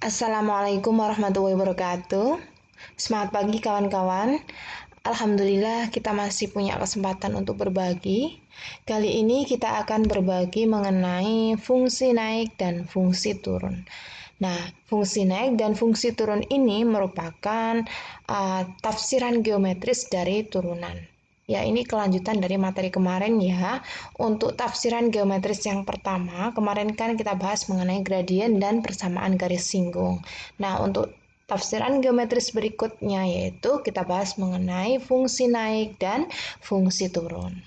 Assalamualaikum warahmatullahi wabarakatuh. Semangat pagi kawan-kawan. Alhamdulillah kita masih punya kesempatan untuk berbagi. Kali ini kita akan berbagi mengenai fungsi naik dan fungsi turun. Nah, fungsi naik dan fungsi turun ini merupakan tafsiran geometris dari turunan. Ya, ini kelanjutan dari materi kemarin ya. Untuk tafsiran geometris yang pertama, kemarin kan kita bahas mengenai gradien dan persamaan garis singgung. Nah, untuk tafsiran geometris berikutnya yaitu kita bahas mengenai fungsi naik dan fungsi turun.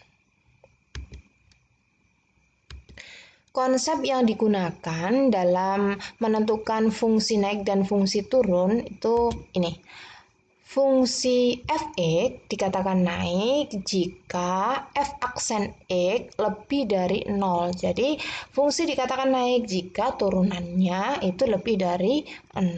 Konsep yang digunakan dalam menentukan fungsi naik dan fungsi turun itu ini. Fungsi f(x) dikatakan naik jika f aksen x lebih dari 0. Jadi, fungsi dikatakan naik jika turunannya itu lebih dari 0.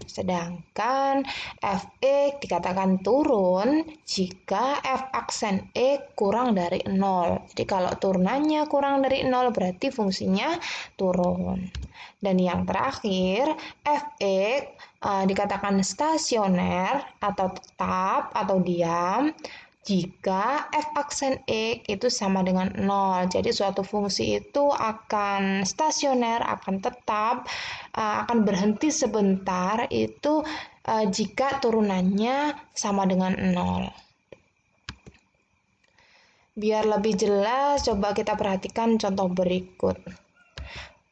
Sedangkan f(x) dikatakan turun jika f aksen x kurang dari 0. Jadi, kalau turunannya kurang dari 0 berarti fungsinya turun. Dan yang terakhir, f(x) dikatakan stasioner atau tetap atau diam jika f aksen x itu sama dengan 0. Jadi suatu fungsi itu akan stasioner, akan tetap, akan berhenti sebentar itu jika turunannya sama dengan 0. Biar lebih jelas, coba kita perhatikan contoh berikut.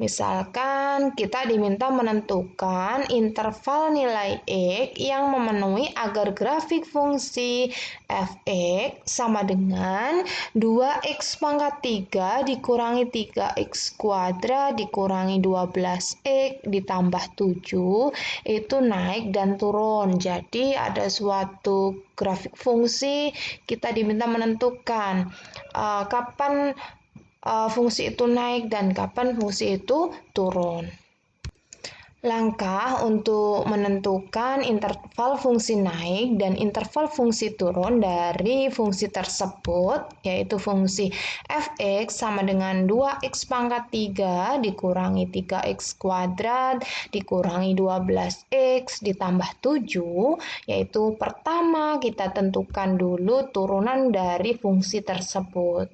Misalkan kita diminta menentukan interval nilai x yang memenuhi agar grafik fungsi f(x) sama dengan 2x pangkat 3 dikurangi 3x kuadrat dikurangi 12x ditambah 7 itu naik dan turun. Jadi ada suatu grafik fungsi, kita diminta menentukan kapan fungsi itu naik dan kapan fungsi itu turun. Langkah untuk menentukan interval fungsi naik dan interval fungsi turun dari fungsi tersebut, yaitu fungsi f(x) sama dengan 2x pangkat 3 dikurangi 3x kuadrat dikurangi 12x ditambah 7, yaitu pertama kita tentukan dulu turunan dari fungsi tersebut.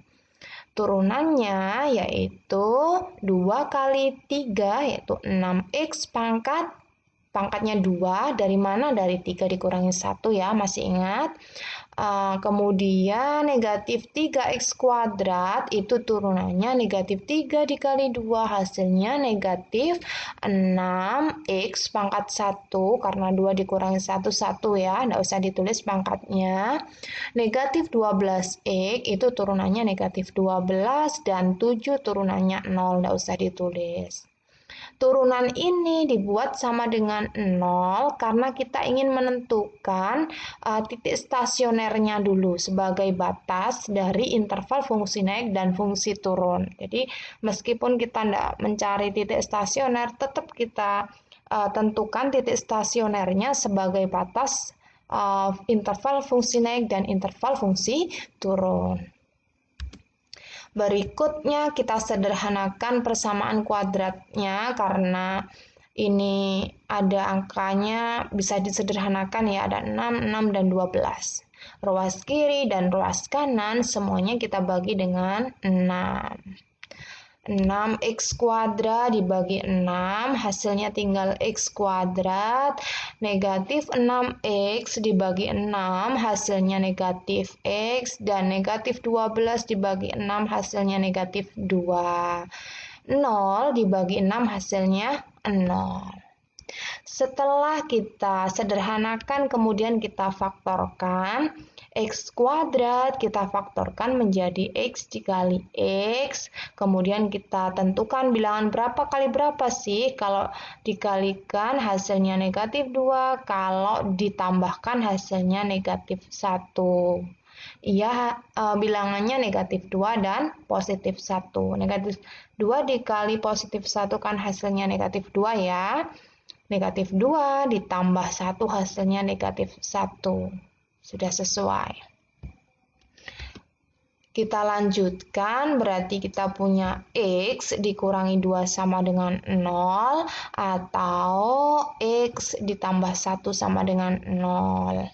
Turunannya yaitu 2 kali 3 yaitu 6x pangkatnya 2, dari mana? Dari 3 dikurangi 1 ya, masih ingat? Kemudian negatif 3x kuadrat itu turunannya negatif 3 dikali 2 hasilnya negatif 6x pangkat 1 karena 2 dikurangi 1 1 ya, tidak usah ditulis pangkatnya. Negatif 12x itu turunannya negatif 12 dan 7 turunannya 0, tidak usah ditulis. Turunan ini dibuat sama dengan 0 karena kita ingin menentukan titik stasionernya dulu sebagai batas dari interval fungsi naik dan fungsi turun. Jadi meskipun kita tidak mencari titik stasioner, tetap kita tentukan titik stasionernya sebagai batas interval fungsi naik dan interval fungsi turun. Berikutnya kita sederhanakan persamaan kuadratnya karena ini ada angkanya bisa disederhanakan ya, ada 6, 6 dan 12. Ruas kiri dan ruas kanan semuanya kita bagi dengan 6. 6x kuadrat dibagi 6, hasilnya tinggal x kuadrat, negatif 6x dibagi 6, hasilnya negatif x, dan negatif 12 dibagi 6, hasilnya negatif 2. 0 dibagi 6 hasilnya 0. Setelah kita sederhanakan, kemudian kita faktorkan, x kuadrat kita faktorkan menjadi x dikali x, kemudian kita tentukan bilangan berapa kali berapa sih, kalau dikalikan hasilnya negatif 2, kalau ditambahkan hasilnya negatif 1. Iya, bilangannya negatif 2 dan positif 1. Negatif 2 dikali positif 1 kan hasilnya negatif 2 ya. Negatif 2 ditambah 1 hasilnya negatif 1. Sudah sesuai. Kita lanjutkan, berarti kita punya X dikurangi 2 sama dengan 0, atau X ditambah 1 sama dengan 0.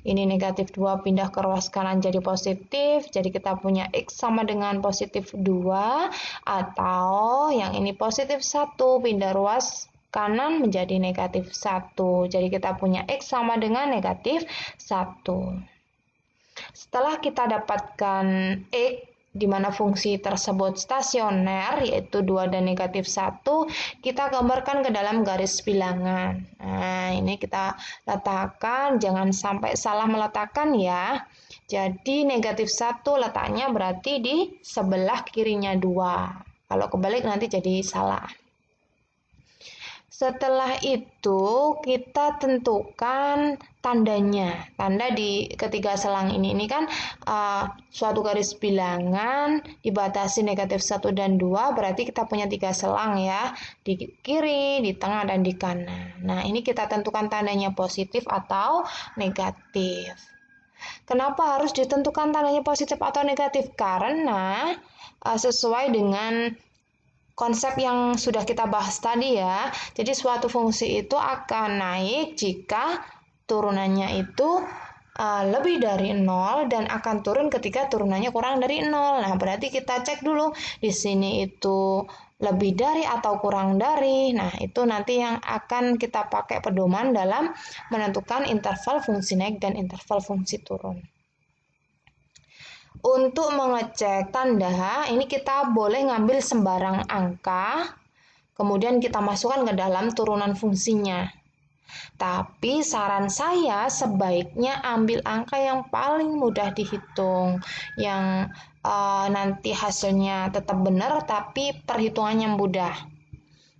Ini negatif 2 pindah ke ruas kanan jadi positif, jadi kita punya X sama dengan positif 2, atau yang ini positif 1 pindah ruas kanan menjadi negatif 1, jadi kita punya X sama dengan negatif 1. Setelah kita dapatkan X di mana fungsi tersebut stasioner, yaitu 2 dan negatif 1, kita gambarkan ke dalam garis bilangan. Nah, ini kita letakkan, jangan sampai salah meletakkan ya. Jadi negatif 1 letaknya berarti di sebelah kirinya 2. Kalau kebalik nanti jadi salah. Setelah itu kita tentukan tandanya. Tanda di ketiga selang ini kan suatu garis bilangan dibatasi negatif 1 dan 2, berarti kita punya 3 selang ya. Di kiri, di tengah, dan di kanan. Nah, ini kita tentukan tandanya positif atau negatif. Kenapa harus ditentukan tandanya positif atau negatif? Karena sesuai dengan konsep yang sudah kita bahas tadi ya. Jadi suatu fungsi itu akan naik jika turunannya itu lebih dari 0 dan akan turun ketika turunannya kurang dari 0. Nah, berarti kita cek dulu di sini itu lebih dari atau kurang dari. Nah, itu nanti yang akan kita pakai pedoman dalam menentukan interval fungsi naik dan interval fungsi turun. Untuk mengecek tanda, ini kita boleh ngambil sembarang angka, kemudian kita masukkan ke dalam turunan fungsinya. Tapi saran saya sebaiknya ambil angka yang paling mudah dihitung, yang nanti hasilnya tetap benar tapi perhitungannya mudah.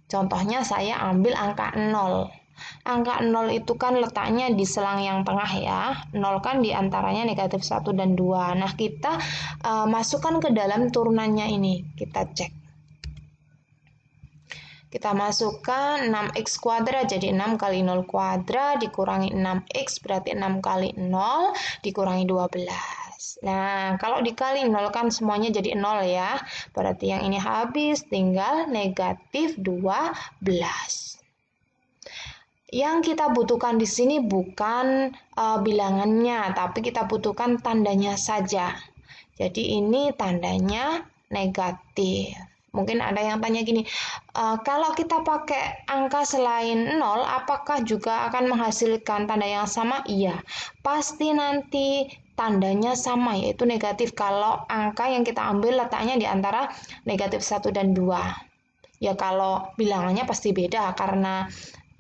Contohnya saya ambil angka 0. Angka 0 itu kan letaknya di selang yang tengah ya. 0 kan diantaranya negatif 1 dan 2. Nah, kita masukkan ke dalam turunannya ini. Kita cek. Kita masukkan 6x kuadrat, jadi 6 kali 0 kuadrat dikurangi 6x, berarti 6 kali 0 dikurangi 12. Nah, kalau dikali 0 kan semuanya jadi 0 ya. Berarti yang ini habis, tinggal negatif 12. Yang kita butuhkan di sini bukan bilangannya, tapi kita butuhkan tandanya saja. Jadi ini tandanya negatif. Mungkin ada yang tanya gini, kalau kita pakai angka selain 0, apakah juga akan menghasilkan tanda yang sama? Iya, pasti nanti tandanya sama, yaitu negatif kalau angka yang kita ambil letaknya di antara negatif 1 dan 2. Ya kalau bilangannya pasti beda karena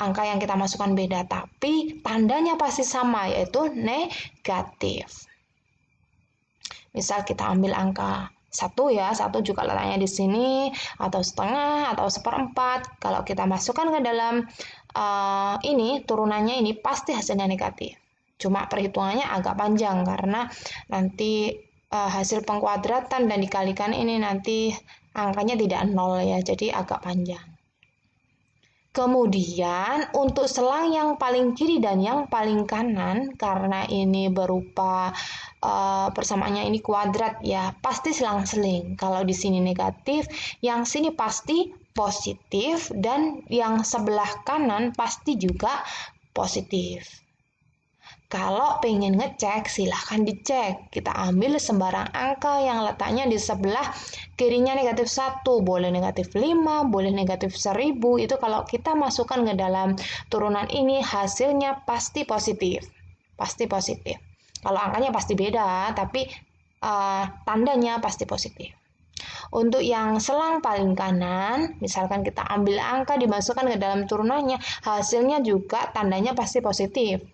angka yang kita masukkan beda, tapi tandanya pasti sama, yaitu negatif. Misal kita ambil angka 1 ya, 1 juga letaknya di sini, atau setengah, atau seperempat. Kalau kita masukkan ke dalam ini, turunannya ini pasti hasilnya negatif. Cuma perhitungannya agak panjang, karena nanti hasil pengkuadratan dan dikalikan ini nanti angkanya tidak 0 ya, jadi agak panjang. Kemudian untuk selang yang paling kiri dan yang paling kanan, karena ini berupa persamaannya ini kuadrat ya, pasti selang-seling. Kalau di sini negatif, yang sini pasti positif, dan yang sebelah kanan pasti juga positif. Kalau pengen ngecek, silahkan dicek. Kita ambil sembarang angka yang letaknya di sebelah kirinya negatif 1. Boleh negatif 5, boleh negatif 1000. Itu kalau kita masukkan ke dalam turunan ini, hasilnya pasti positif. Pasti positif. Kalau angkanya pasti beda, tapi tandanya pasti positif. Untuk yang selang paling kanan, misalkan kita ambil angka dimasukkan ke dalam turunannya, hasilnya juga tandanya pasti positif.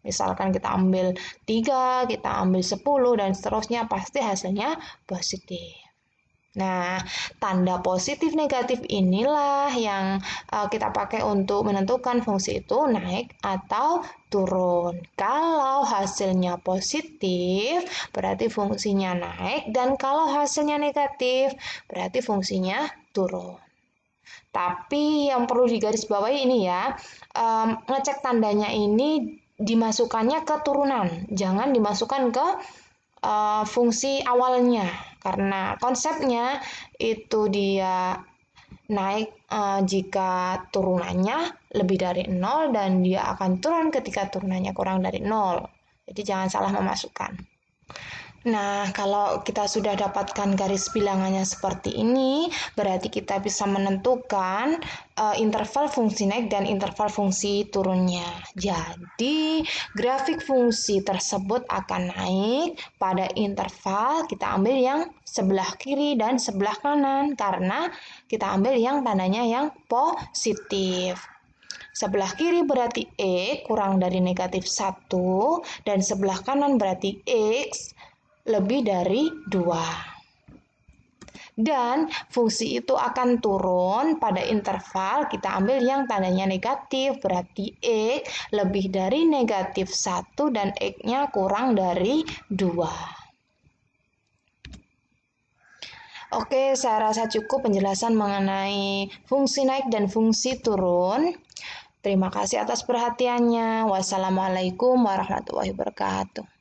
Misalkan kita ambil 3, kita ambil 10, dan seterusnya, pasti hasilnya positif. Nah, tanda positif negatif inilah yang kita pakai untuk menentukan fungsi itu naik atau turun. Kalau hasilnya positif, berarti fungsinya naik, dan kalau hasilnya negatif, berarti fungsinya turun. Tapi yang perlu digarisbawahi ini ya, ngecek tandanya ini dimasukkannya ke turunan, jangan dimasukkan ke fungsi awalnya, karena konsepnya itu dia naik jika turunannya lebih dari 0 dan dia akan turun ketika turunannya kurang dari 0. Jadi jangan salah memasukkan. Nah, kalau kita sudah dapatkan garis bilangannya seperti ini, berarti kita bisa menentukan interval fungsi naik dan interval fungsi turunnya. Jadi, grafik fungsi tersebut akan naik pada interval kita ambil yang sebelah kiri dan sebelah kanan, karena kita ambil yang tandanya yang positif. Sebelah kiri berarti E kurang dari negatif 1, dan sebelah kanan berarti X lebih dari 2. Dan fungsi itu akan turun pada interval kita ambil yang tandanya negatif, berarti X lebih dari negatif 1 dan X-nya kurang dari 2. Oke, saya rasa cukup penjelasan mengenai fungsi naik dan fungsi turun. Terima kasih atas perhatiannya. Wassalamualaikum warahmatullahi wabarakatuh.